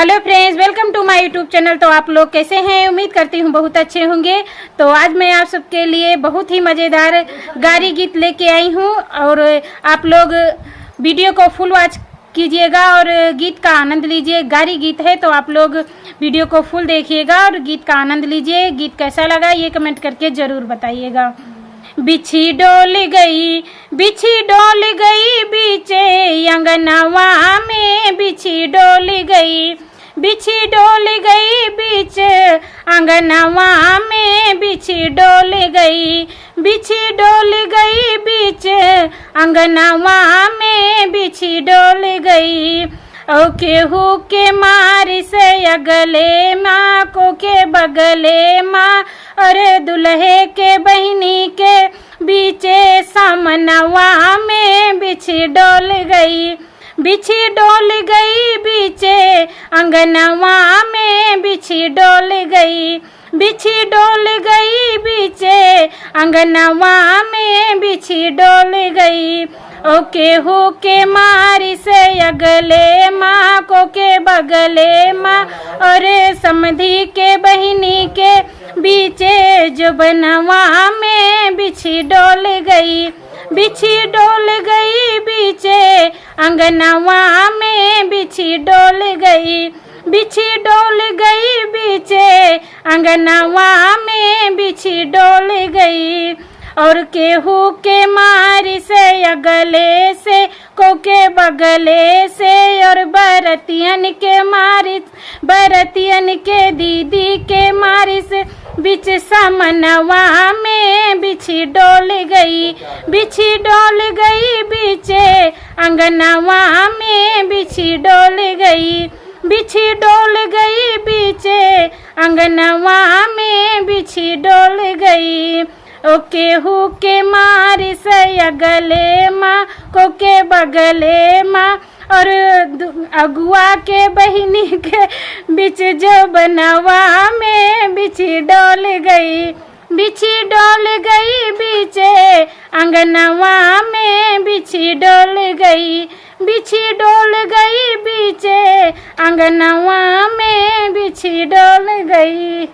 Hello friends, welcome two माय YouTube channel. तो आप लोग कैसे हैं? उम्मीद करती हूँ बहुत अच्छे होंगे। तो आज मैं आप सबके लिए बहुत ही मज़ेदार गारी गीत लेके आई हूँ और आप लोग वीडियो को फुल वॉच कीजिएगा और गीत का आनंद लीजिए। गारी गीत है तो आप लोग वीडियो को फुल देखिएगा और गीत का आनंद लीजिए। गीत कैसा लगा ये कमेंट करके ज़रूर बताइएगा। बिछी डोल गई बीचे अंगनवा में, बिछी डोल गई बीच अंगनवा में, बिछी डोल गई बीच अंगनवा में, बिछी डोल गई। ओ केहू के मारी से अगले माँ को के बगले माँ, अरे दुल्हे के बहिनी के बीचे सामनवा में, बिछी डोल गई बीचे अंगनवा में, बिछी डोल गई बीचे अंगनवा में, बिछी डोल गई। ओ केहू के मारी से अगले माँ को के बगले माँ, और समधी के बहिनी के बीचे जो बनवा में, बिछी डोल गई बीचे अंगनवा में, बिछी डोल गई बीचे अंगनवा में, बिछी डोल गई। और केहू के मारी से अगले से को के बगले से, और बरतियन के दीदी के मारी से बीच समनवा में, बिछी डोल गई बीचे अंगनवा में, बिछी डोल गई बीचे अंगनवा में, बिछी डोल गई। ओ केहू के मारी से अगले माँ को के बगले माँ, और अगुआ के बहिनी के बीच जो बनवा में, बिछी डोल गई बीचे अंगनवा में, बिछी डोल गई बीचे अंगनवा में, बिछी डोल गई।